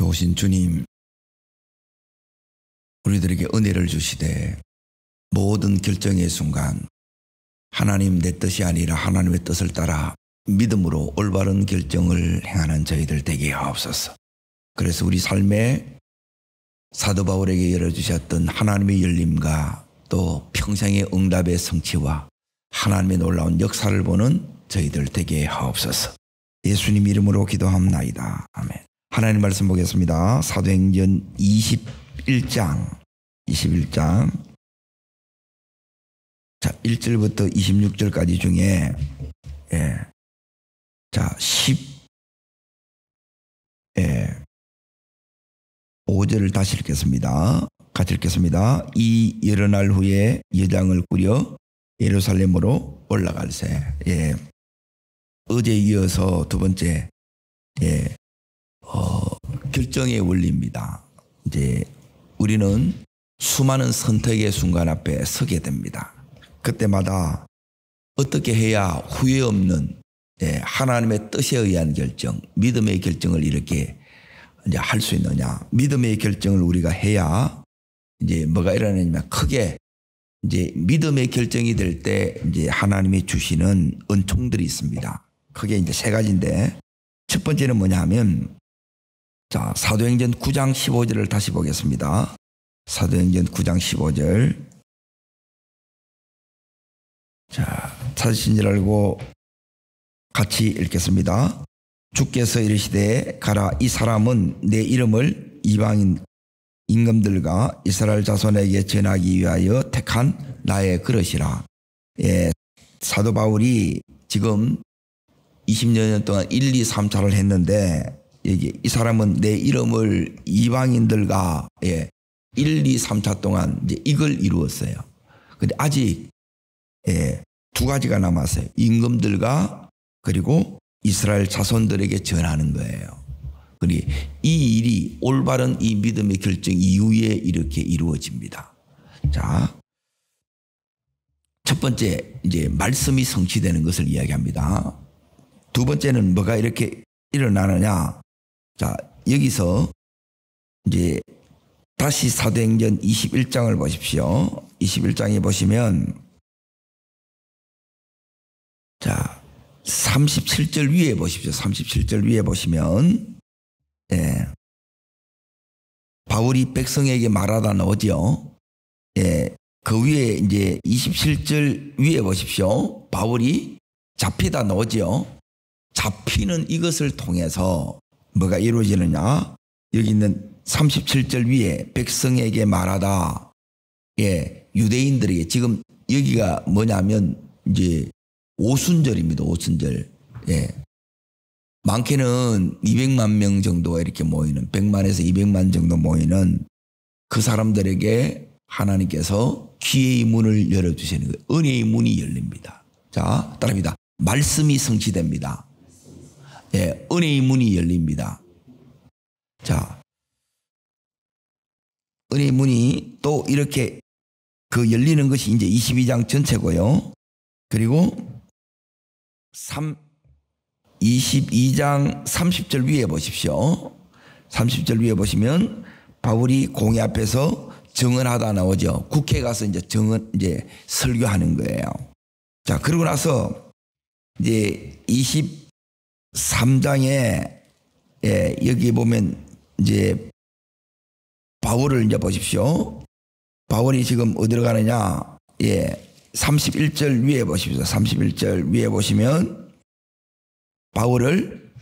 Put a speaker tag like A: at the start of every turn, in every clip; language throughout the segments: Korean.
A: 좋으신 주님, 우리들에게 은혜를 주시되 모든 결정의 순간 하나님 내 뜻이 아니라 하나님의 뜻을 따라 믿음으로 올바른 결정을 행하는 저희들 되게 하옵소서. 그래서 우리 삶에 사도 바울에게 열어주셨던 하나님의 열림과 또 평생의 응답의 성취와 하나님의 놀라운 역사를 보는 저희들 되게 하옵소서. 예수님 이름으로 기도합나이다. 아멘. 하나님 말씀 보겠습니다. 사도행전 21장 자 1절부터 26절까지 중에 자 5절을 다시 읽겠습니다. 같이 읽겠습니다. 이 여러 날 후에 여장을 꾸려 예루살렘으로 올라갈세. 어제 이어서 두 번째 결정의 원리입니다. 이제 우리는 수많은 선택의 순간 앞에 서게 됩니다. 그때마다 어떻게 해야 후회 없는 하나님의 뜻에 의한 결정, 믿음의 결정을 이렇게 이제 할 수 있느냐? 믿음의 결정을 우리가 해야 이제 뭐가 일어나냐면 크게 이제 믿음의 결정이 될 때 이제 하나님이 주시는 은총들이 있습니다. 크게 이제 세 가지인데 첫 번째는 뭐냐 하면 자, 사도행전 9장 15절을 다시 보겠습니다. 사도행전 9장 15절. 자, 찾으신 줄 알고 같이 읽겠습니다. 주께서 이르시되 가라, 이 사람은 내 이름을 이방인 임금들과 이스라엘 자손에게 전하기 위하여 택한 나의 그릇이라. 사도 바울이 지금 20년 동안 1, 2, 3차를 했는데 여기 이 사람은 내 이름을 이방인들과 1, 2, 3차 동안 이제 이걸 이루었어요. 근데 아직 두 가지가 남았어요. 임금들과 그리고 이스라엘 자손들에게 전하는 거예요. 그리고 이 일이 올바른 이 믿음의 결정 이후에 이렇게 이루어집니다. 자, 첫 번째 이제 말씀이 성취되는 것을 이야기합니다. 두 번째는 뭐가 이렇게 일어나느냐? 자, 여기서 이제 다시 사도행전 21장을 보십시오. 21장에 보시면 자 37절 위에 보십시오. 37절 위에 보시면 바울이 백성에게 말하다 나오죠. 그 위에 이제 27절 위에 보십시오. 바울이 잡히다 나오죠. 잡히는 이것을 통해서 뭐가 이루어지느냐? 여기 있는 37절 위에 백성에게 말하다. 유대인들에게 지금 여기가 뭐냐면 이제 오순절입니다. 오순절. 많게는 200만 명 정도가 이렇게 모이는 100만에서 200만 정도 모이는 그 사람들에게 하나님께서 기회의 문을 열어주시는 거예요. 은혜의 문이 열립니다. 자, 따라합니다. 말씀이 성취됩니다. 은혜의 문이 열립니다. 자, 은혜의 문이 또 이렇게 그 열리는 것이 이제 22장 전체고요. 그리고 22장 30절 위에 보십시오. 30절 위에 보시면 바울이 공회 앞에서 증언하다 나오죠. 국회 가서 이제 이제 설교하는 거예요. 자, 그러고 나서 이제 23장에 여기 보면 이제 바울을 이제 보십시오. 바울이 지금 어디로 가느냐? 31절 위에 보십시오. 31절 위에 보시면 바울을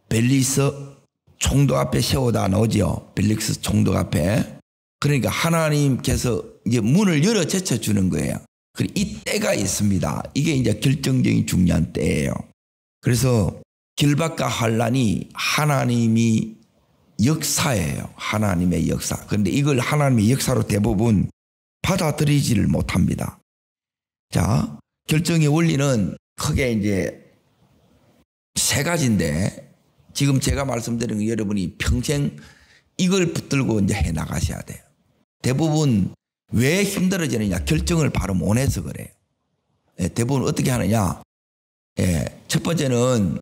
A: 벨리스 총독 앞에 세우다 나오죠. 벨릭스 총독 앞에. 그러니까 하나님께서 이제 문을 열어 제쳐 주는 거예요. 그리고 이 때가 있습니다. 이게 이제 결정적인 중요한 때예요. 그래서 결박과 환란이 하나님이 역사예요. 하나님의 역사. 그런데 이걸 하나님의 역사로 대부분 받아들이지를 못합니다. 자, 결정의 원리는 크게 이제 세 가지인데 지금 제가 말씀드린 거 여러분이 평생 이걸 붙들고 이제 해 나가셔야 돼요. 대부분 왜 힘들어지느냐? 결정을 바로 못 해서 그래요. 대부분 어떻게 하느냐? 첫 번째는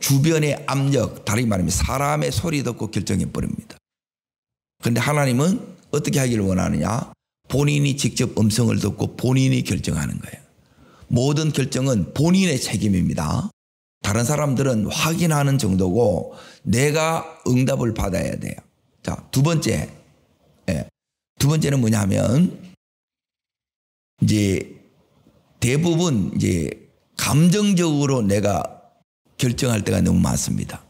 A: 주변의 압력, 다르게 말하면 사람의 소리 듣고 결정해 버립니다. 그런데 하나님은 어떻게 하기를 원하느냐? 본인이 직접 음성을 듣고 본인이 결정하는 거예요. 모든 결정은 본인의 책임입니다. 다른 사람들은 확인하는 정도고 내가 응답을 받아야 돼요. 자, 두 번째는 뭐냐면 이제 대부분 이제 감정적으로 내가 결정할 때가 너무 많습니다.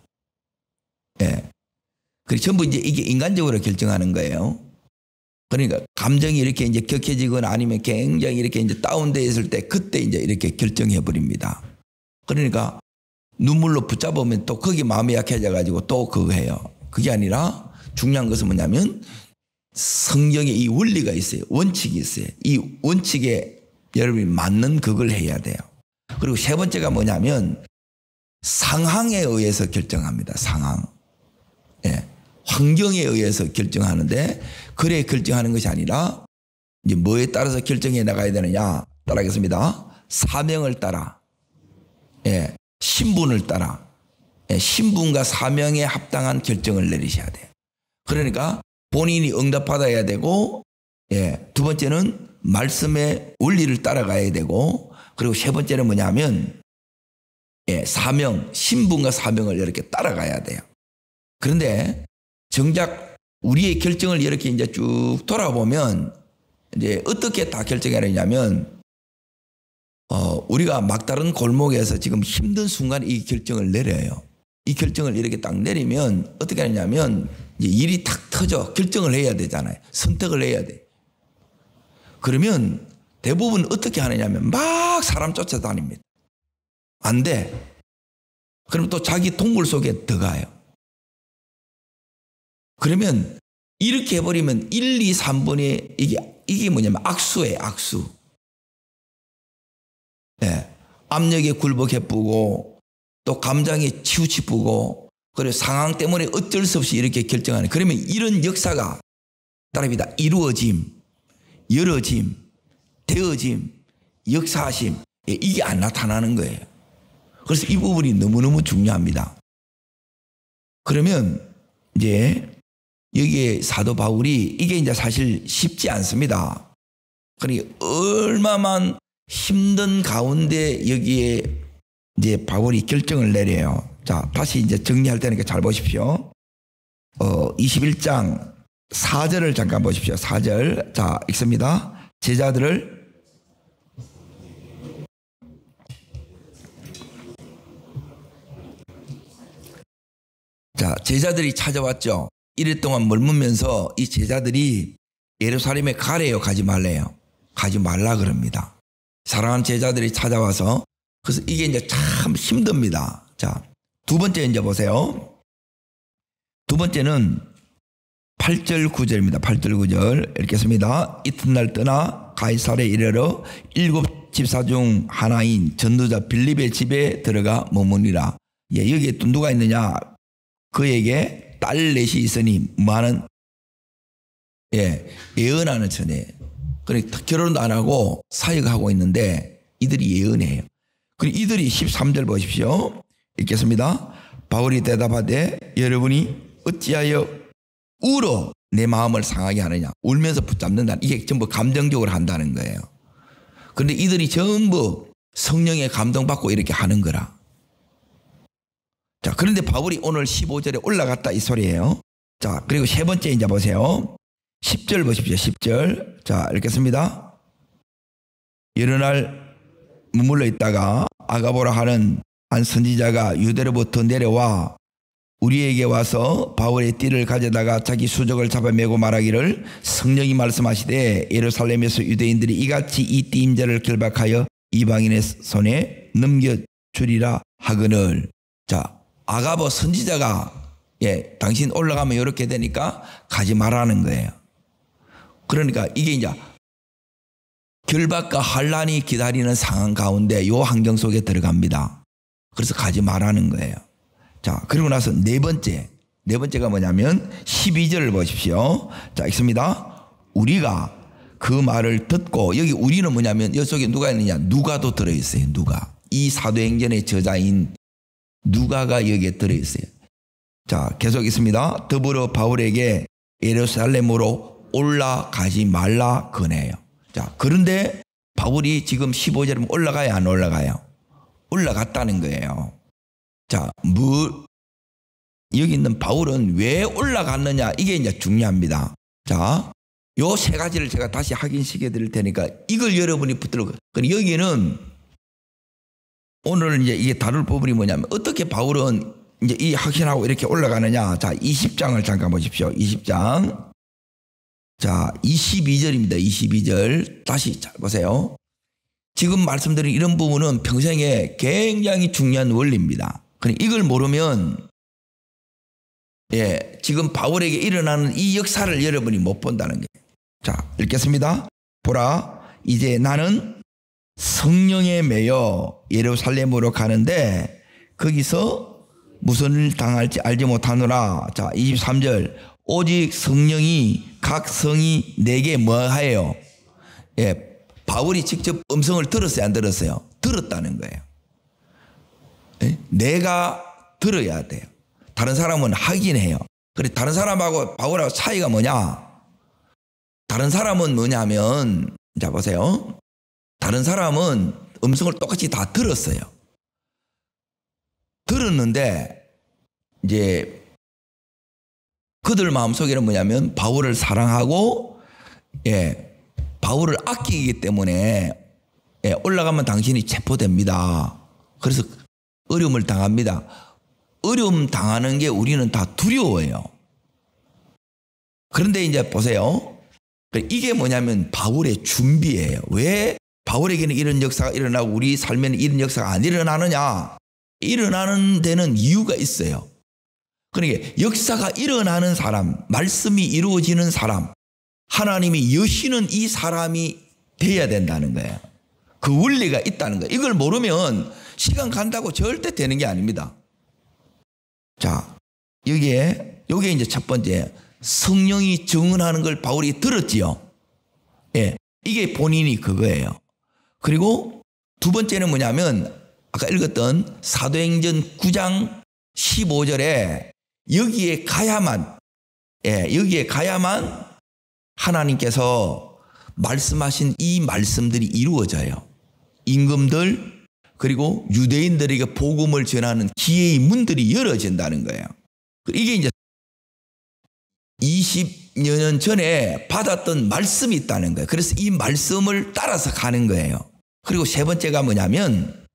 A: 그리고 전부 이제 이게 인간적으로 결정하는 거예요. 그러니까 감정이 이렇게 이제 격해지거나 아니면 굉장히 이렇게 이제 다운되어 있을 때 그때 이제 이렇게 결정해 버립니다. 그러니까 눈물로 붙잡으면 또 거기 마음이 약해져 가지고 또 그거 해요. 그게 아니라 중요한 것은 뭐냐면 성경에 이 원리가 있어요. 원칙이 있어요. 이 원칙에 여러분이 맞는 그걸 해야 돼요. 그리고 세 번째가 뭐냐면 상황에 의해서 결정합니다. 상황. 환경에 의해서 결정하는데 그래 결정하는 것이 아니라 이제 뭐에 따라서 결정해 나가야 되느냐 따라하겠습니다. 사명을 따라, 신분을 따라, 신분과 사명에 합당한 결정을 내리셔야 돼요. 그러니까 본인이 응답받아야 되고, 두 번째는 말씀의 원리를 따라가야 되고, 그리고 세 번째는 뭐냐면 사명, 신분과 사명을 이렇게 따라가야 돼요. 그런데 정작 우리의 결정을 이렇게 이제 쭉 돌아보면 이제 어떻게 다 결정해야 되냐면 우리가 막다른 골목에서 지금 힘든 순간에 이 결정을 내려요. 이 결정을 이렇게 딱 내리면 어떻게 하냐면 이제 일이 탁 터져 결정을 해야 되잖아요. 선택을 해야 돼. 그러면 대부분 어떻게 하느냐면 막 사람 쫓아다닙니다. 안 돼. 그럼 또 자기 동굴 속에 들어가요. 그러면 이렇게 해버리면 1, 2, 3번에 이게 뭐냐면 악수예요. 악수. 압력에 굴복해쁘고 또 감정에 치우치쁘고 그리고 상황 때문에 어쩔 수 없이 이렇게 결정하는. 그러면 이런 역사가 따라합니다. 이루어짐, 열어짐, 되어짐, 역사하심 이게 안 나타나는 거예요. 그래서 이 부분이 너무너무 중요합니다. 그러면 이제 여기에 사도 바울이 이게 이제 사실 쉽지 않습니다. 그러니까 얼마만 힘든 가운데 여기에 이제 바울이 결정을 내려요. 자, 다시 이제 정리할 테니까 잘 보십시오. 21장 4절을 잠깐 보십시오. 4절. 자, 읽습니다. 제자들을 제자들이 찾아왔죠. 이래 동안 머물면서 이 제자들이 예루살렘에 가래요, 가지 말래요? 가지 말라 그럽니다. 사랑하는 제자들이 찾아와서 그래서 이게 이제 참 힘듭니다. 자, 두 번째 이제 보세요. 두 번째는 8절 9절입니다. 8절 9절 읽겠습니다. 이튿날 떠나 가이사랴에 이르러 7 집사 중 하나인 전도자 빌립의 집에 들어가 머무니라. 여기에 또 누가 있느냐? 그에게 딸 넷이 있으니 많은 예언하는 처녀예요. 그러니까 결혼도 안 하고 사역하고 있는데 이들이 예언해요. 그리고 이들이 13절 보십시오. 읽겠습니다. 바울이 대답하되 여러분이 어찌하여 울어 내 마음을 상하게 하느냐. 울면서 붙잡는다. 이게 전부 감정적으로 한다는 거예요. 그런데 이들이 전부 성령의 감동받고 이렇게 하는 거라. 자, 그런데 바울이 오늘 15절에 올라갔다 이 소리예요. 자, 그리고 세 번째 이제 보세요. 10절 보십시오. 10절. 자, 읽겠습니다. 여러 날 머물러 있다가 아가보라 하는 한 선지자가 유대로부터 내려와 우리에게 와서 바울의 띠를 가져다가 자기 수족을 잡아매고 말하기를 성령이 말씀하시되 예루살렘에서 유대인들이 이같이 이 띠임자를 결박하여 이방인의 손에 넘겨주리라 하거늘. 자, 아가보 선지자가 당신 올라가면 이렇게 되니까 가지 말라는 거예요. 그러니까 이게 이제 결박과 환란이 기다리는 상황 가운데 이 환경 속에 들어갑니다. 그래서 가지 말라는 거예요. 자, 그리고 나서 네 번째가 뭐냐면 12절을 보십시오. 자, 읽습니다. 우리가 그 말을 듣고 여기 우리는 뭐냐면 여기 속에 누가 있느냐? 누가도 들어있어요. 누가. 이 사도행전의 저자인 누가가 여기에 들어있어요. 자, 계속 있습니다. 더불어 바울에게 예루살렘으로 올라가지 말라 권해요. 자, 그런데 바울이 지금 15절에 올라가야 안 올라가요? 올라갔다는 거예요. 자, 여기 있는 바울은 왜 올라갔느냐? 이게 이제 중요합니다. 자, 요 세 가지를 제가 다시 확인시켜 드릴 테니까 이걸 여러분이 붙들고. 여기는 오늘 이제 이게 다룰 부분이 뭐냐면 어떻게 바울은 이제 이 확신하고 이렇게 올라가느냐. 자, 20장을 잠깐 보십시오. 20장. 자, 22절입니다. 22절. 다시 잘 보세요. 지금 말씀드린 이런 부분은 평생에 굉장히 중요한 원리입니다. 이걸 모르면 지금 바울에게 일어나는 이 역사를 여러분이 못 본다는 거예요. 자, 읽겠습니다. 보라, 이제 나는 성령에 매여 예루살렘으로 가는데 거기서 무슨 일 당할지 알지 못하노라. 자, 23절. 오직 성령이 각 성이 내게 뭐하예요? 바울이 직접 음성을 들었어요, 안 들었어요? 들었다는 거예요. 내가 들어야 돼요. 다른 사람은 하긴 해요. 그래, 다른 사람하고 바울하고 차이가 뭐냐? 다른 사람은 뭐냐면, 자, 보세요. 다른 사람은 음성을 똑같이 다 들었어요. 들었는데, 이제, 그들 마음속에는 뭐냐면, 바울을 사랑하고, 바울을 아끼기 때문에, 올라가면 당신이 체포됩니다. 그래서 어려움을 당합니다. 어려움 당하는 게 우리는 다 두려워해요. 그런데 이제 보세요. 이게 뭐냐면 바울의 준비예요. 왜 바울에게는 이런 역사가 일어나고 우리 삶에는 이런 역사가 안 일어나느냐? 일어나는 데는 이유가 있어요. 그러니까 역사가 일어나는 사람, 말씀이 이루어지는 사람, 하나님이 여시는 이 사람이 돼야 된다는 거예요. 그 원리가 있다는 거예요. 이걸 모르면 시간 간다고 절대 되는 게 아닙니다. 자, 여기에 이제 첫 번째, 성령이 증언하는 걸 바울이 들었지요. 이게 본인이 그거예요. 그리고 두 번째는 뭐냐면, 아까 읽었던 사도행전 9장 15절에 여기에 가야만 하나님께서 말씀하신 이 말씀들이 이루어져요. 임금들, 그리고 유대인들에게 복음을 전하는 기회의 문들이 열어진다는 거예요. 이게 이제 20여 년 전에 받았던 말씀이 있다는 거예요. 그래서 이 말씀을 따라서 가는 거예요. 그리고 세 번째가 뭐냐면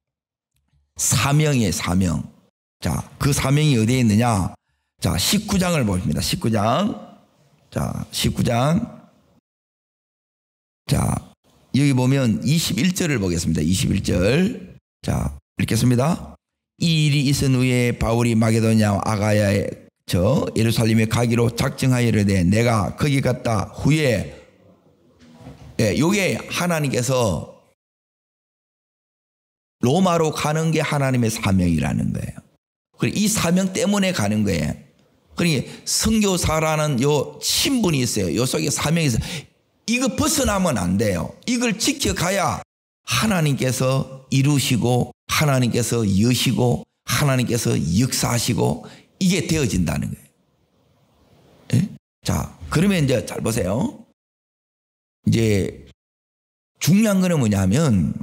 A: 사명이에요, 사명. 자, 그 사명이 어디에 있느냐? 자, 19장을 보십니다. 19장. 자, 19장. 자, 여기 보면 21절을 보겠습니다. 21절. 자, 읽겠습니다. 이 일이 있은 후에 바울이 마게도냐 아가야에 예루살렘에 가기로 작정하여르되 내가 거기 갔다 후에 요게 하나님께서 로마로 가는 게 하나님의 사명이라는 거예요. 그리고 이 사명 때문에 가는 거예요. 그러니까 선교사라는 요 신분이 있어요. 요 속에 사명이 있어요. 이거 벗어나면 안 돼요. 이걸 지켜가야 하나님께서 이루시고 하나님께서 여시고 하나님께서 역사하시고 이게 되어진다는 거예요. 자, 그러면 이제 잘 보세요. 이제 중요한 거는 뭐냐면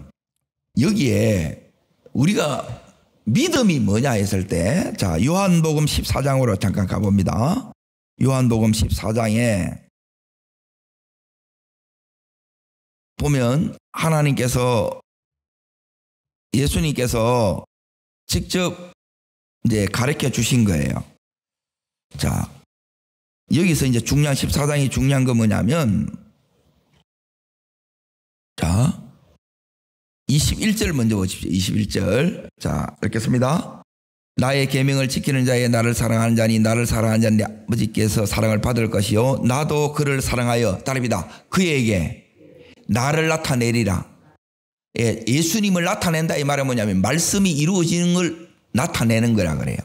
A: 여기에 우리가 믿음이 뭐냐 했을 때, 자, 요한복음 14장으로 잠깐 가봅니다. 요한복음 14장에 보면 예수님께서 직접 이제 가르쳐 주신 거예요. 자, 여기서 이제 중요한 14장이 중요한 건 뭐냐면, 자, 21절 먼저 보십시오. 21절. 자, 읽겠습니다. 나의 계명을 지키는 자의 나를 사랑하는 자니 나를 사랑하는 자는 아버지께서 사랑을 받을 것이요 나도 그를 사랑하여 따릅니다. 그에게 나를 나타내리라. 예수님을 나타낸다 이 말은 뭐냐면 말씀이 이루어지는 걸 나타내는 거라 그래요.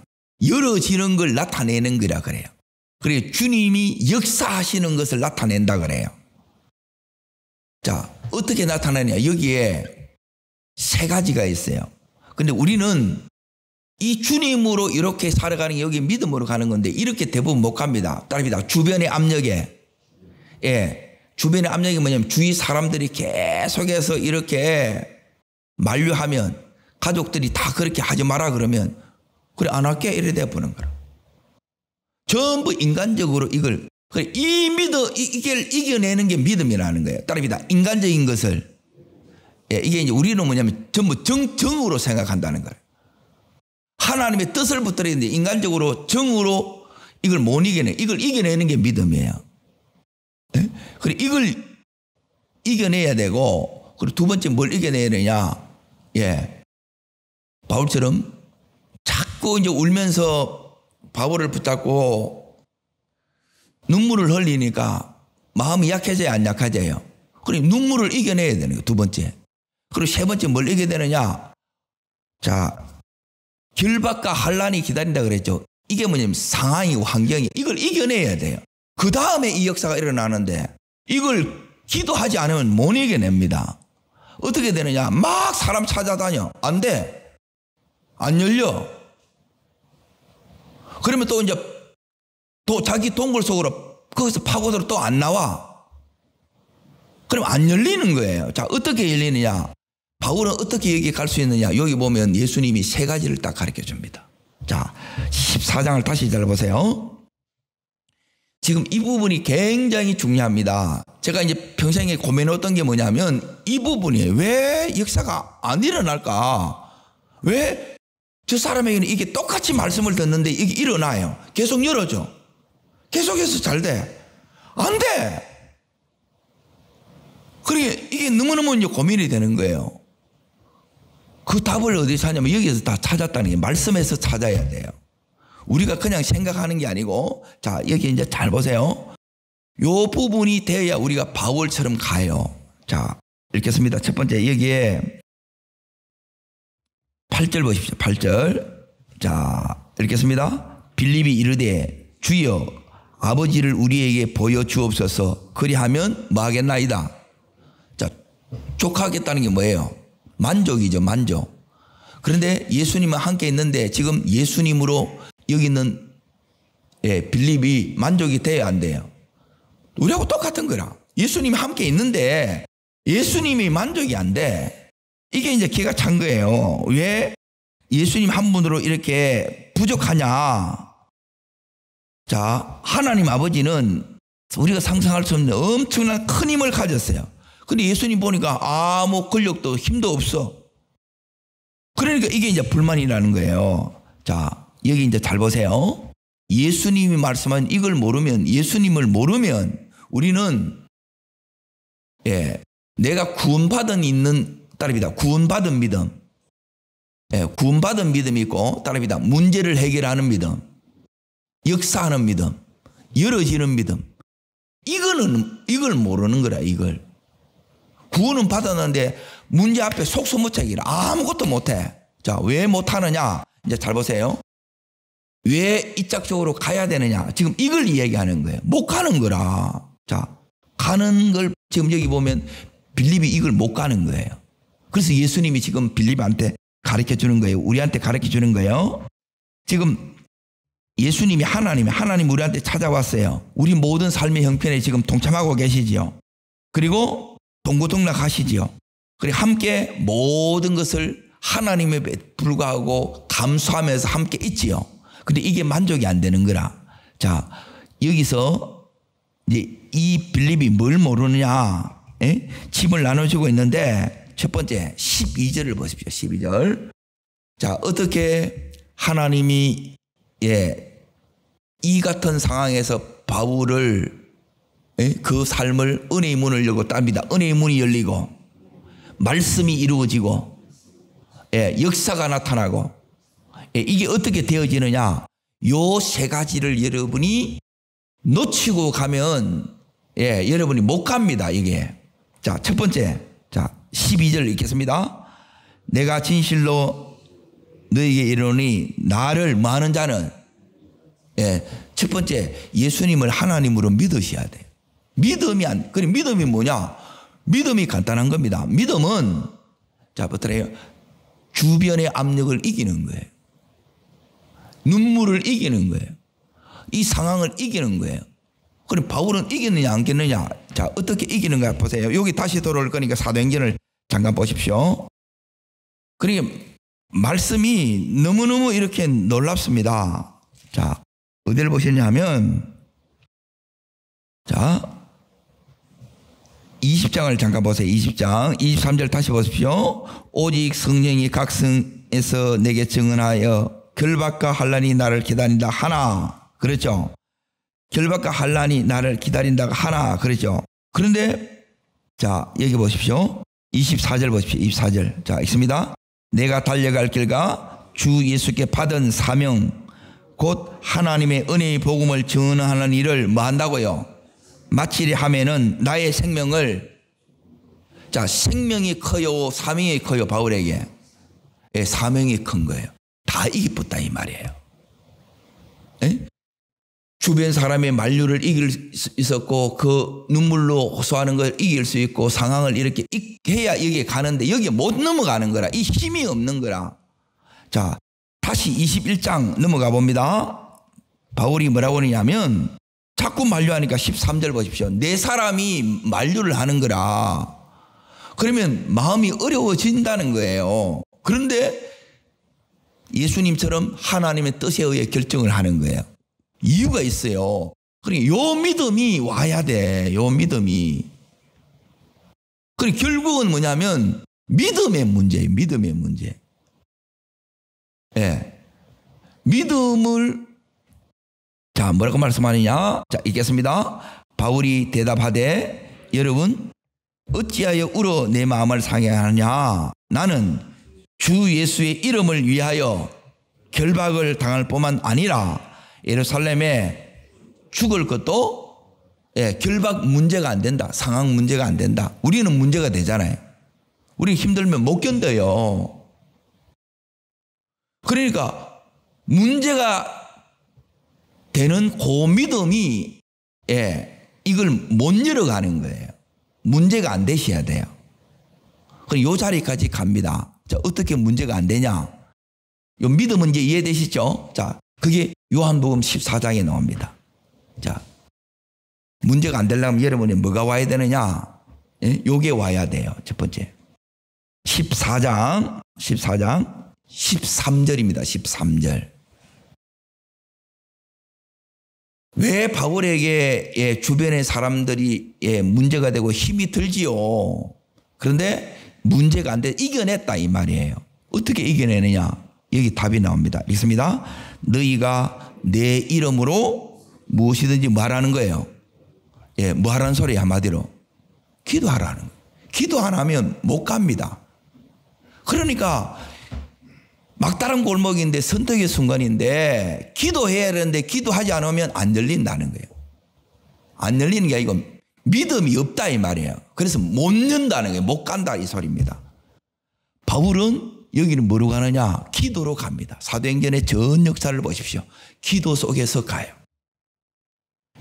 A: 열어지는 걸 나타내는 거라 그래요. 그리고 주님이 역사하시는 것을 나타낸다 그래요. 자, 어떻게 나타나냐? 여기에 세 가지가 있어요. 근데 우리는 이 주님으로 이렇게 살아가는 게 여기 믿음으로 가는 건데 이렇게 대부분 못 갑니다. 따릅니다. 주변의 압력에. 예. 주변의 압력이 뭐냐면 주위 사람들이 계속해서 이렇게 만류하면 가족들이 다 그렇게 하지 마라 그러면 그래 안 할게 이래 돼 보는 거라. 전부 인간적으로 이걸 그래 이걸 이겨내는 게 믿음이라는 거예요. 따릅니다. 인간적인 것을 예, 이게 이제 우리는 뭐냐면 전부 정으로 생각한다는 거예요. 하나님의 뜻을 붙들어야 되는데 인간적으로 정으로 이걸 못 이겨내. 이걸 이겨내는 게 믿음이에요. 예? 그래 이걸 이겨내야 되고 그리고 두 번째 뭘 이겨내야 되냐? 예. 바울처럼 자꾸 이제 울면서 바울을 붙잡고 눈물을 흘리니까 마음이 약해져야 안 약해져요. 그래 눈물을 이겨내야 되는 거예요. 두 번째. 그리고 세 번째 뭘 이겨야 되느냐? 자, 결박과 환란이 기다린다 그랬죠. 이게 뭐냐면 상황이고 환경이 이걸 이겨내야 돼요. 그 다음에 이 역사가 일어나는데 이걸 기도하지 않으면 못 이겨냅니다. 어떻게 되느냐? 막 사람 찾아다녀. 안 돼. 안 열려. 그러면 또 이제 또 자기 동굴 속으로 거기서 파고들어 또 안 나와. 그럼 안 열리는 거예요. 자, 어떻게 열리느냐? 바울은 어떻게 여기 갈 수 있느냐? 여기 보면 예수님이 세 가지를 딱 가르쳐 줍니다. 자, 14장을 다시 잘 보세요. 지금 이 부분이 굉장히 중요합니다. 제가 이제 평생에 고민했던 게 뭐냐면 이 부분이에요. 왜 역사가 안 일어날까? 왜 저 사람에게는 이게 똑같이 말씀을 듣는데 이게 일어나요? 계속 열어줘. 계속해서 잘 돼. 안 돼. 그러니까 이게 너무너무 이제 고민이 되는 거예요. 그 답을 어디서 찾냐면 여기서 다 찾았다는 게 말씀에서 찾아야 돼요. 우리가 그냥 생각하는 게 아니고 자 여기 이제 잘 보세요. 요 부분이 돼야 우리가 바울처럼 가요. 자 읽겠습니다. 첫 번째 여기에 8절 보십시오. 8절 자 읽겠습니다. 빌립이 이르되 주여 아버지를 우리에게 보여주옵소서 그리하면 뭐 하겠나이다. 자 족하겠다는 게 뭐예요? 만족이죠. 만족. 그런데 예수님은 함께 있는데 지금 예수님으로 여기 있는 예, 빌립이 만족이 돼야 안 돼요. 우리하고 똑같은 거라. 예수님이 함께 있는데 예수님이 만족이 안 돼. 이게 이제 기가 찬 거예요. 왜 예수님 한 분으로 이렇게 부족하냐. 자, 하나님 아버지는 우리가 상상할 수 없는 엄청난 큰 힘을 가졌어요. 근데 예수님 보니까 아무 권력도 힘도 없어. 그러니까 이게 이제 불만이라는 거예요. 자, 여기 이제 잘 보세요. 예수님이 말씀한 이걸 모르면, 예수님을 모르면 우리는 예, 내가 구원받은 있는 따릅니다. 구원받은 믿음. 예, 구원받은 믿음이 있고 따릅니다. 문제를 해결하는 믿음. 역사하는 믿음. 열어지는 믿음. 이걸 모르는 거라. 이걸. 구원은 받았는데 문제 앞에 속수무책이라 아무것도 못해. 자, 왜 못하느냐? 이제 잘 보세요. 왜 이짝적으로 가야 되느냐? 지금 이걸 이야기하는 거예요. 못 가는 거라. 자, 가는 걸 지금 여기 보면 빌립이 이걸 못 가는 거예요. 그래서 예수님이 지금 빌립한테 가르쳐 주는 거예요. 우리한테 가르쳐 주는 거예요. 지금 예수님이 하나님 우리한테 찾아왔어요. 우리 모든 삶의 형편에 지금 동참하고 계시지요. 그리고 동고동락하시지요. 그리고 함께 모든 것을 하나님에 불구하고 감수하면서 함께 있지요. 근데 이게 만족이 안 되는 거라. 자, 여기서 이제 이 빌립이 뭘 모르느냐? 에? 집을 나눠주고 있는데 첫 번째 12절을 보십시오. 12절. 자, 어떻게 하나님이 예, 이 같은 상황에서 바울을 예? 그 삶을 은혜의 문을 열고 땁니다. 은혜의 문이 열리고 말씀이 이루어지고 예, 역사가 나타나고 예, 이게 어떻게 되어지느냐? 요 세 가지를 여러분이 놓치고 가면 예, 여러분이 못 갑니다. 이게. 자, 첫 번째. 자, 12절 읽겠습니다. 내가 진실로 너에게 이르노니 나를 많은 자는 예, 첫 번째 예수님을 하나님으로 믿으셔야 돼요. 믿음이 뭐냐? 믿음이 간단한 겁니다. 믿음은 자, 부터래요. 주변의 압력을 이기는 거예요. 눈물을 이기는 거예요. 이 상황을 이기는 거예요. 그럼 바울은 이기느냐 안 이기느냐. 자, 어떻게 이기는가 보세요. 여기 다시 돌아올 거니까 사도행전을 잠깐 보십시오. 그러니까 말씀이 너무너무 이렇게 놀랍습니다. 자, 어디를 보셨냐면 자 20장을 잠깐 보세요. 20장 23절 다시 보십시오. 오직 성령이 각 성에서 내게 증언하여 결박과 환난이 나를 기다린다 하나. 그렇죠. 결박과 환난이 나를 기다린다 하나. 그렇죠. 그런데 자 여기 보십시오. 24절 보십시오. 24절. 자 있습니다. 내가 달려갈 길과 주 예수께 받은 사명 곧 하나님의 은혜의 복음을 전하는 일을 뭐 한다고요? 마치려 하면은 나의 생명을 자 생명이 커요 사명이 커요 바울에게 예, 사명이 큰 거예요. 다 이기었다 이 말이에요. 예? 주변 사람의 만류를 이길 수 있었고 그 눈물로 호소하는 걸 이길 수 있고 상황을 이렇게 해야 여기에 가는데 여기에 못 넘어가는 거라. 이 힘이 없는 거라. 자 다시 21장 넘어가 봅니다. 바울이 뭐라고 하냐면 자꾸 만류하니까 13절 보십시오. 내 사람이 만류를 하는 거라. 그러면 마음이 어려워진다는 거예요. 그런데 예수님처럼 하나님의 뜻에 의해 결정을 하는 거예요. 이유가 있어요. 그러니까 요 믿음이 와야 돼. 요 믿음이. 그러니까 결국은 뭐냐면 믿음의 문제예요. 믿음의 문제. 예. 믿음을 자 뭐라고 말씀하느냐. 자 읽겠습니다. 바울이 대답하되 여러분 어찌하여 울어 내 마음을 상해하느냐. 나는 주 예수의 이름을 위하여 결박을 당할 뿐만 아니라 예루살렘에 죽을 것도 예, 결박 문제가 안 된다. 상황 문제가 안 된다. 우리는 문제가 되잖아요. 우리 힘들면 못 견뎌요. 그러니까 문제가 되는 그 믿음이 예, 이걸 못 열어가는 거예요. 문제가 안 되셔야 돼요. 그럼 요 자리까지 갑니다. 자, 어떻게 문제가 안 되냐? 요 믿음은 이제 이해되시죠? 자, 그게 요한복음 14장에 나옵니다. 자, 문제가 안 되려면 여러분이 뭐가 와야 되느냐? 예? 요게 와야 돼요. 첫 번째. 14장 13절입니다. 13절. 왜 바울에게 예, 주변의 사람들이 예, 문제가 되고 힘이 들지요? 그런데 문제가 안 돼 이겨냈다 이 말이에요. 어떻게 이겨내느냐? 여기 답이 나옵니다. 읽습니다. 너희가 내 이름으로 무엇이든지 말하는 거예요. 예, 뭐 하라는 소리야 한마디로. 기도하라는 거예요. 기도 안 하면 못 갑니다. 그러니까 막다른 골목인데 선택의 순간인데 기도해야 되는데 기도하지 않으면 안 열린다는 거예요. 안 열리는 게 아니고 믿음이 없다 이 말이에요. 그래서 못 연다는 거예요. 못 간다 이 소리입니다. 바울은 여기는 뭐로 가느냐? 기도로 갑니다. 사도행전의 전 역사를 보십시오. 기도 속에서 가요.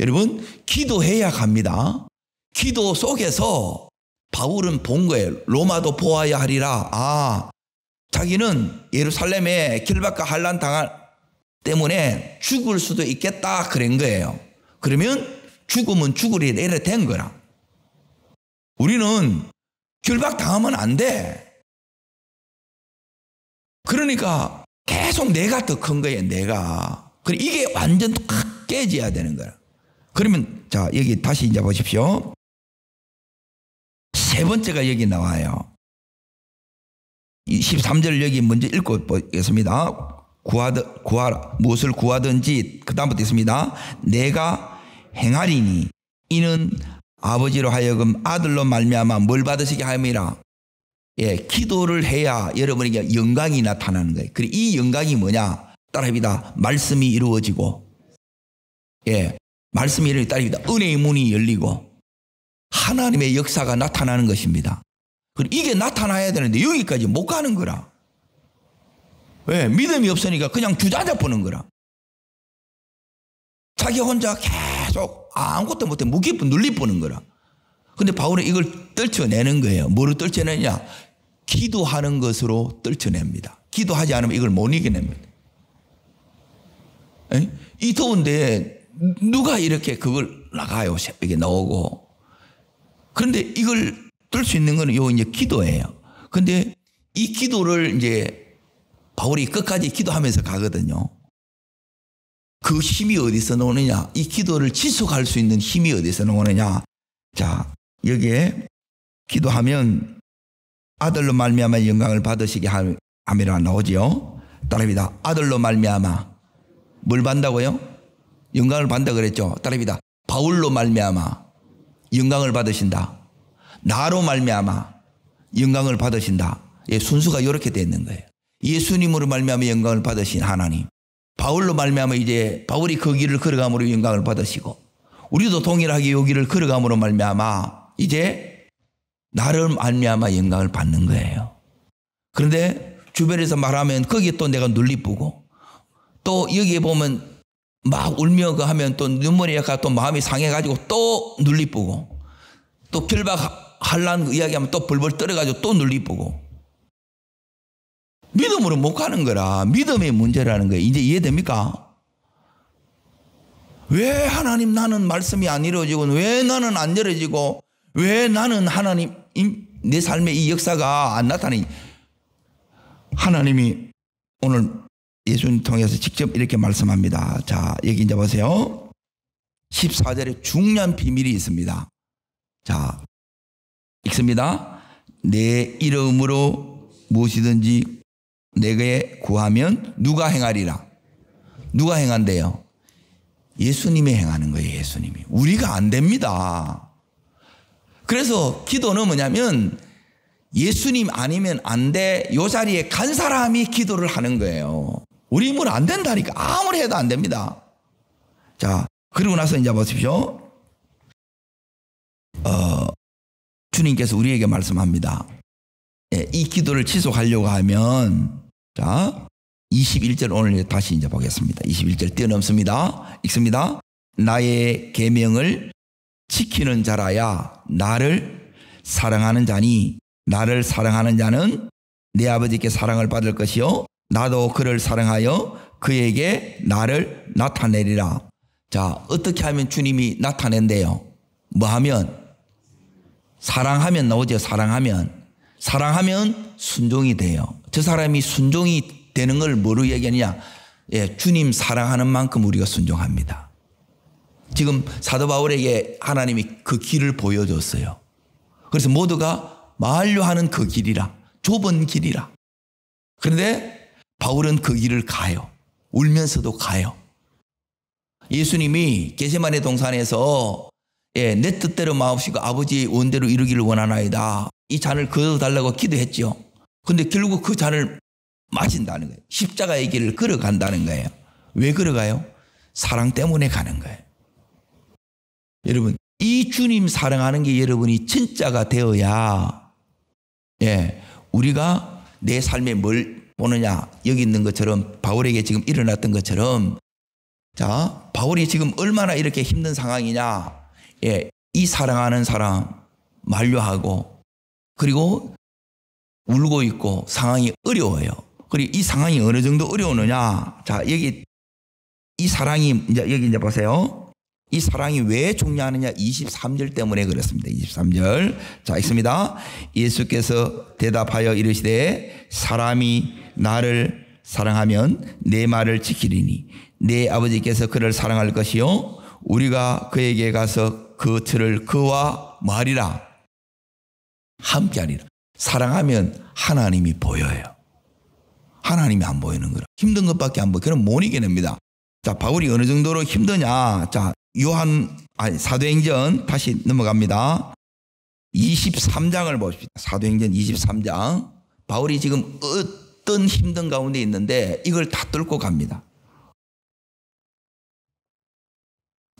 A: 여러분 기도해야 갑니다. 기도 속에서 바울은 본 거예요. 로마도 보아야 하리라. 아, 자기는 예루살렘에 결박과 환난 당할 때문에 죽을 수도 있겠다 그런 거예요. 그러면 죽으면 죽으리라 이래 된 거라. 우리는 결박 당하면 안 돼. 그러니까 계속 내가 더 큰 거예요. 내가. 그래 이게 완전 확 깨져야 되는 거야. 그러면 자 여기 다시 이제 보십시오. 세 번째가 여기 나와요. 13절 여기 먼저 읽고 보겠습니다. 구하라. 무엇을 구하든지 그 다음부터 있습니다. 내가 행하리니 이는 아버지로 하여금 아들로 말미암아 뭘 받으시게 함이라. 예, 기도를 해야 여러분에게 영광이 나타나는 거예요. 그리고 이 영광이 뭐냐? 따라합니다. 말씀이 이루어지고, 예, 말씀이 이루어지고 따라합니다. 은혜의 문이 열리고 하나님의 역사가 나타나는 것입니다. 그리고 이게 나타나야 되는데 여기까지 못 가는 거라. 왜? 믿음이 없으니까 그냥 주저앉아 보는 거라. 자기 혼자 계속 아무것도 못해 무기품 눌리보는 거라. 근데 바울은 이걸 떨쳐내는 거예요. 뭐로 떨쳐내냐? 기도하는 것으로 떨쳐냅니다. 기도하지 않으면 이걸 못 이겨냅니다. 에? 이 더운데 누가 이렇게 그걸 나가요? 새벽에 나오고. 그런데 이걸 뜰 수 있는 거는 요 이제 기도예요. 근데 이 기도를 이제 바울이 끝까지 기도하면서 가거든요. 그 힘이 어디서 나오느냐? 이 기도를 지속할 수 있는 힘이 어디서 나오느냐? 자, 여기에 기도하면 아들로 말미암아 영광을 받으시게 함이라 나오지요. 따라합니다. 아들로 말미암아 뭘 받는다고요? 영광을 받는다 그랬죠. 따라합니다. 바울로 말미암아 영광을 받으신다. 나로 말미암아 영광을 받으신다. 예, 순서가 이렇게 되어 있는 거예요. 예수님으로 말미암아 영광을 받으신 하나님, 바울로 말미암아 이제 바울이 그 길을 걸어감으로 영광을 받으시고, 우리도 동일하게 이 길을 걸어감으로 말미암아 이제 나를 말미암아 영광을 받는 거예요. 그런데 주변에서 말하면 거기에 또 내가 눌리쁘고, 또 여기에 보면 막 울며 하면 또 눈물이 약간 또 마음이 상해가지고 또 눌리쁘고, 또 결박하려는 이야기하면 또 벌벌 떨어가지고 또 눌리쁘고, 믿음으로 못 가는 거라. 믿음의 문제라는 거예요. 이제 이해됩니까? 왜 하나님 나는 말씀이 안 이루어지고, 왜 나는 안 열어지고, 왜 나는 하나님 내 삶의 이 역사가 안 나타나니? 하나님이 오늘 예수님 통해서 직접 이렇게 말씀합니다. 자, 여기 이제 보세요. 14절에 중요한 비밀이 있습니다. 자, 읽습니다. 내 이름으로 무엇이든지 내게 구하면 누가 행하리라. 누가 행한대요? 예수님이 행하는 거예요. 예수님이. 우리가 안 됩니다. 그래서 기도는 뭐냐면 예수님 아니면 안 돼. 이 자리에 간 사람이 기도를 하는 거예요. 우리 힘으로 안 된다니까. 아무리 해도 안 됩니다. 자, 그리고 나서 이제 보십시오. 주님께서 우리에게 말씀합니다. 예, 이 기도를 지속하려고 하면, 자, 21절 오늘 다시 이제 보겠습니다. 21절 뛰어넘습니다. 읽습니다. 나의 계명을 지키는 자라야 나를 사랑하는 자니, 나를 사랑하는 자는 내 아버지께 사랑을 받을 것이요 나도 그를 사랑하여 그에게 나를 나타내리라. 자, 어떻게 하면 주님이 나타낸대요? 뭐 하면? 사랑하면 나오죠. 사랑하면 순종이 돼요. 저 사람이 순종이 되는 걸 뭐로 얘기하느냐? 예, 주님 사랑하는 만큼 우리가 순종합니다. 지금 사도 바울에게 하나님이 그 길을 보여줬어요. 그래서 모두가 만류하는 그 길이라, 좁은 길이라. 그런데 바울은 그 길을 가요. 울면서도 가요. 예수님이 겟세마네 동산에서 예, 내 뜻대로 마옵시고 아버지의 원대로 이루기를 원하나이다. 이 잔을 그어달라고 기도했죠. 그런데 결국 그 잔을 마신다는 거예요. 십자가의 길을 걸어간다는 거예요. 왜 걸어가요? 사랑 때문에 가는 거예요. 여러분, 이 주님 사랑하는 게 여러분이 진짜가 되어야, 예, 우리가 내 삶에 뭘 보느냐, 여기 있는 것처럼 바울에게 지금 일어났던 것처럼, 자, 바울이 지금 얼마나 이렇게 힘든 상황이냐, 예, 이 사랑하는 사람 만류하고, 그리고 울고 있고 상황이 어려워요. 그리고 이 상황이 어느 정도 어려우느냐, 자, 여기 이 사랑이 이제 여기 이제 보세요. 이 사랑이 왜 중요하느냐? 23절 때문에 그렇습니다. 23절. 자, 읽습니다. 예수께서 대답하여 이르시되 사람이 나를 사랑하면 내 말을 지키리니 내 아버지께서 그를 사랑할 것이요 우리가 그에게 가서 그 틀을 그와 말이라 함께하리라. 사랑하면 하나님이 보여요. 하나님이 안 보이는 거라. 힘든 것밖에 안 보여. 그럼 못 이겨냅니다. 자, 바울이 어느 정도로 힘드냐? 자, 사도행전 다시 넘어갑니다. 23장을 보십시오. 사도행전 23장. 바울이 지금 어떤 힘든 가운데 있는데 이걸 다 뚫고 갑니다.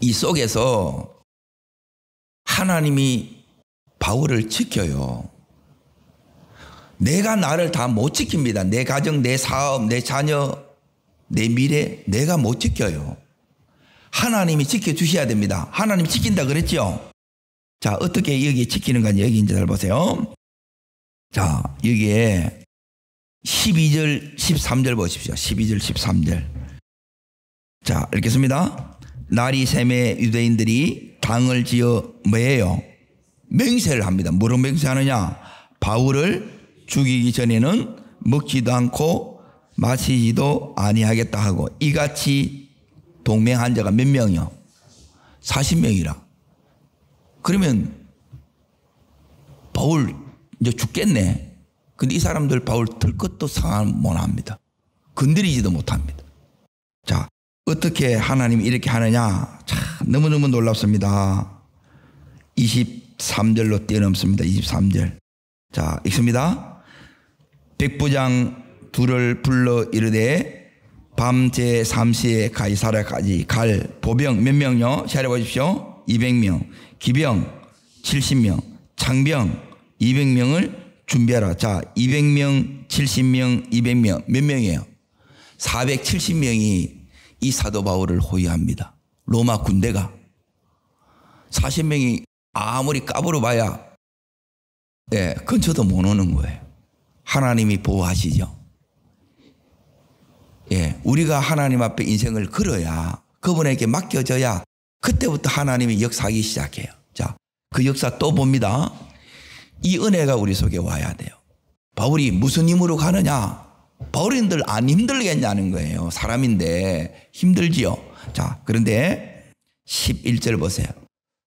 A: 이 속에서 하나님이 바울을 지켜요. 내가 나를 다 못 지킵니다. 내 가정, 내 사업, 내 자녀, 내 미래 내가 못 지켜요. 하나님이 지켜주셔야 됩니다. 하나님이 지킨다 그랬죠. 자, 어떻게 여기 지키는 건지 여기 이제 잘 보세요. 자, 여기에 12절 13절 보십시오. 12절 13절. 자, 읽겠습니다. 날이 샘에 유대인들이 당을 지어 뭐예요? 맹세를 합니다. 뭐로 맹세하느냐? 바울을 죽이기 전에는 먹지도 않고 마시지도 아니하겠다 하고, 이같이 동맹한 자가 몇 명이요? 40명이라. 그러면 바울 이제 죽겠네. 근데 이 사람들 바울 들 것도 상황 못 합니다. 건드리지도 못합니다. 자, 어떻게 하나님이 이렇게 하느냐? 참 너무너무 놀랍습니다. 23절로 뛰어넘습니다. 23절. 자, 읽습니다. 백부장 둘을 불러 이르되 밤 제3시에 가이사랴까지 갈 보병 몇 명요? 잘 보십시오. 200명, 기병 70명, 장병 200명을 준비하라. 자, 200명, 70명, 200명 몇 명이에요? 470명이 이 사도 바울을 호위합니다. 로마 군대가 40명이 아무리 까불어 봐야 근처도 못 오는 거예요. 하나님이 보호하시죠. 우리가 하나님 앞에 인생을 걸어야, 그분에게 맡겨져야 그때부터 하나님이 역사하기 시작해요. 자, 그 역사 또 봅니다. 이 은혜가 우리 속에 와야 돼요. 바울이 무슨 힘으로 가느냐? 바울인들 안 힘들겠냐는 거예요. 사람인데 힘들지요. 자, 그런데 11절 보세요.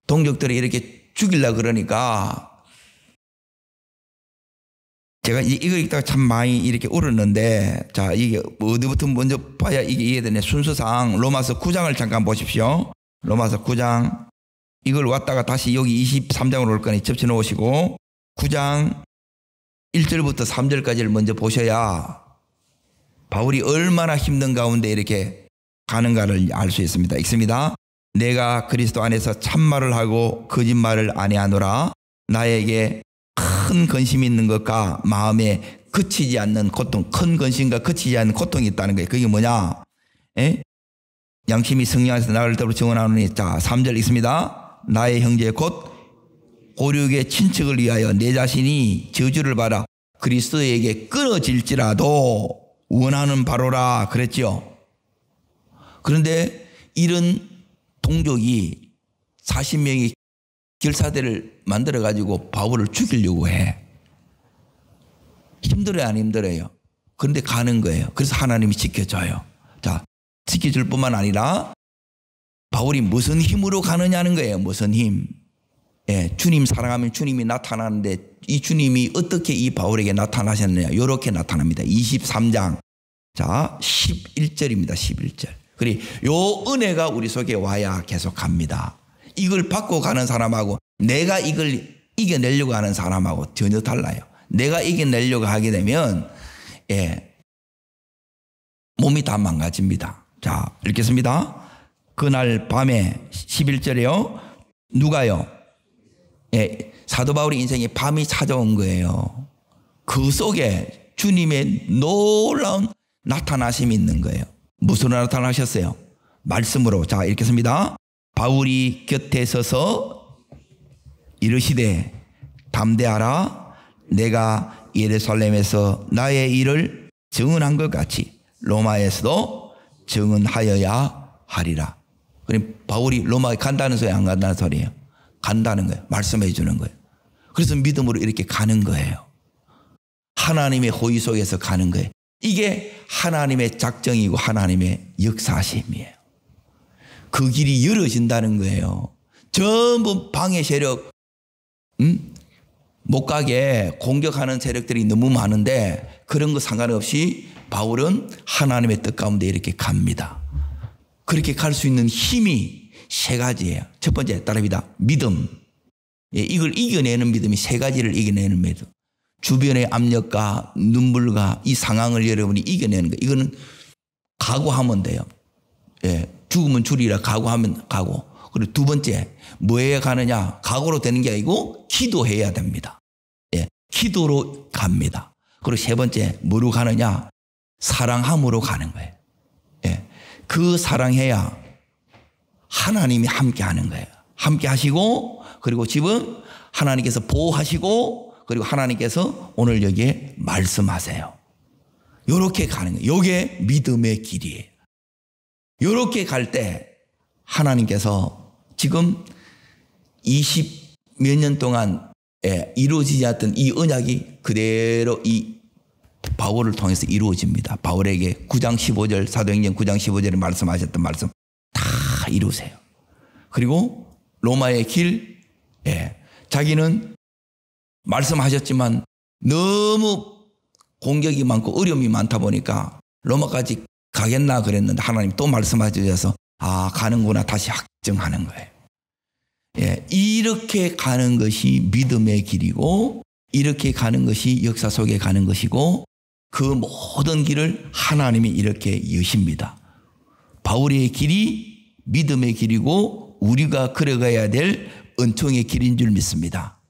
A: 동족들이 이렇게 죽이려고 그러니까, 제가 이거 읽다가 참 많이 이렇게 울었는데, 자, 이게 어디부터 먼저 봐야 이게 이해되네. 순서상 로마서 9장을 잠깐 보십시오. 로마서 9장. 이걸 왔다가 다시 여기 23장으로 올 거니 접쳐 놓으시고, 9장 1절부터 3절까지를 먼저 보셔야 바울이 얼마나 힘든 가운데 이렇게 가는가를 알 수 있습니다. 읽습니다. 내가 그리스도 안에서 참말을 하고 거짓말을 아니하노라. 나에게 큰 근심이 있는 것과 마음에 그치지 않는 고통, 큰 근심과 그치지 않는 고통이 있다는 거예요. 그게 뭐냐? 양심이 성령 안에서 나를 더불어 증언하노니. 자, 3절 읽습니다. 나의 형제 곧 고륙의 친척을 위하여 내 자신이 저주를 받아 그리스도에게 끊어질지라도 원하는 바로라 그랬죠. 그런데 이런 동족이 40명이 결사대를 만들어 가지고 바울을 죽이려고 해. 힘들어요, 안 힘들어요? 그런데 가는 거예요. 그래서 하나님이 지켜줘요. 자, 지켜줄 뿐만 아니라 바울이 무슨 힘으로 가느냐는 거예요. 무슨 힘. 주님 사랑하면 주님이 나타나는데, 이 주님이 어떻게 이 바울에게 나타나셨느냐? 이렇게 나타납니다. 23장. 자, 11절입니다. 11절. 그리고 요 은혜가 우리 속에 와야 계속 갑니다. 이걸 받고 가는 사람하고 내가 이걸 이겨내려고 하는 사람하고 전혀 달라요. 내가 이겨내려고 하게 되면 몸이 다 망가집니다. 자, 읽겠습니다. 그날 밤에 11절에요. 누가요? 사도 바울의 인생에 밤이 찾아온 거예요. 그 속에 주님의 놀라운 나타나심이 있는 거예요. 무엇으로 나타나셨어요? 말씀으로. 자, 읽겠습니다. 바울이 곁에 서서 이르시되 담대하라. 내가 예루살렘에서 나의 일을 증언한 것 같이 로마에서도 증언하여야 하리라. 그럼 바울이 로마에 간다는 소리, 안 간다는 소리예요? 간다는 거예요. 말씀해 주는 거예요. 그래서 믿음으로 이렇게 가는 거예요. 하나님의 호의 속에서 가는 거예요. 이게 하나님의 작정이고 하나님의 역사심이에요. 그 길이 열어진다는 거예요. 전부 방해 세력, 못 가게 공격하는 세력들이 너무 많은데 그런 거 상관없이 바울은 하나님의 뜻 가운데 이렇게 갑니다. 그렇게 갈 수 있는 힘이 세 가지예요. 첫 번째 따라합니다. 믿음. 이걸 이겨내는 믿음이 세 가지를 이겨내는 믿음. 주변의 압력과 눈물과 이 상황을 여러분이 이겨내는 거. 이거는 각오하면 돼요. 죽으면 죽으리라 각오하면 가고. 그리고 두 번째 뭐에 가느냐? 각오로 되는 게 아니고 기도해야 됩니다. 기도로 갑니다. 그리고 세 번째 뭐로 가느냐? 사랑함으로 가는 거예요. 그 사랑해야 하나님이 함께 하는 거예요. 함께 하시고 그리고 집은 하나님께서 보호하시고 그리고 하나님께서 오늘 여기에 말씀하세요. 이렇게 가는 거예요. 이게 믿음의 길이에요. 이렇게 갈 때 하나님께서 지금 20 몇 년 동안 이루어지지 않았던 이 언약이 그대로 이 바울을 통해서 이루어집니다. 바울에게 9장 15절 사도행전 9장 15절에 말씀하셨던 말씀 다 이루세요. 그리고 로마의 길, 자기는 말씀하셨지만 너무 공격이 많고 어려움이 많다 보니까 로마까지 가겠나 그랬는데 하나님 또 말씀하셔서 가는구나 다시 확정하는 거예요. 이렇게 가는 것이 믿음의 길이고 이렇게 가는 것이 역사 속에 가는 것이고 그 모든 길을 하나님이 이렇게 여십니다. 바울의 길이 믿음의 길이고 우리가 걸어가야 될 은총의 길인 줄 믿습니다.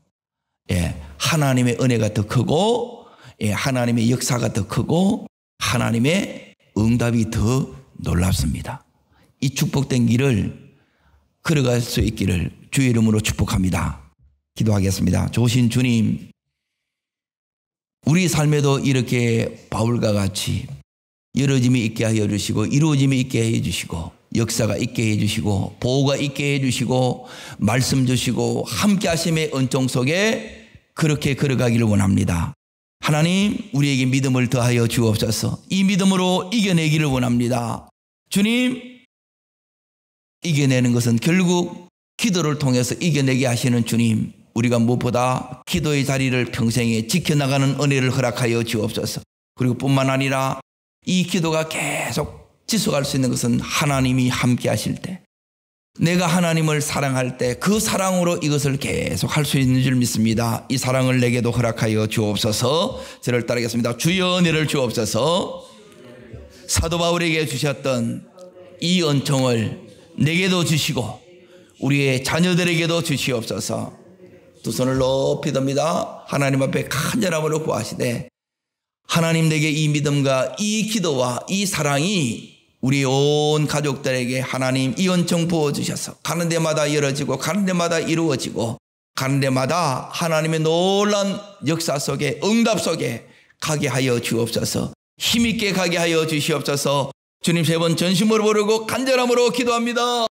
A: 하나님의 은혜가 더 크고 하나님의 역사가 더 크고 하나님의 응답이 더 놀랍습니다. 이 축복된 길을 걸어갈 수 있기를 주의 이름으로 축복합니다. 기도하겠습니다. 좋으신 주님, 우리 삶에도 이렇게 바울과 같이 열어짐이 있게 하여 주시고 이루어짐이 있게 해 주시고 역사가 있게 해 주시고 보호가 있게 해 주시고 말씀 주시고 함께 하심의 은총 속에 그렇게 걸어가기를 원합니다. 하나님, 우리에게 믿음을 더하여 주옵소서. 이 믿음으로 이겨내기를 원합니다. 주님, 이겨내는 것은 결국 기도를 통해서 이겨내게 하시는 주님, 우리가 무엇보다 기도의 자리를 평생에 지켜나가는 은혜를 허락하여 주옵소서. 그리고 뿐만 아니라 이 기도가 계속 지속할 수 있는 것은 하나님이 함께 하실 때, 내가 하나님을 사랑할 때 그 사랑으로 이것을 계속 할 수 있는 줄 믿습니다. 이 사랑을 내게도 허락하여 주옵소서. 저를 따르겠습니다. 주여 은혜를 주옵소서. 사도 바울에게 주셨던 이 은총을 내게도 주시고 우리의 자녀들에게도 주시옵소서. 두 손을 높이 듭니다. 하나님 앞에 간절함으로 구하시되 하나님, 내게 이 믿음과 이 기도와 이 사랑이 우리 온 가족들에게 하나님 이 은총 부어주셔서 가는 데마다 열어지고 가는 데마다 이루어지고 가는 데마다 하나님의 놀라운 역사 속에 응답 속에 가게 하여 주옵소서. 힘있게 가게 하여 주시옵소서. 주님, 세 번 전심으로 부르고 간절함으로 기도합니다.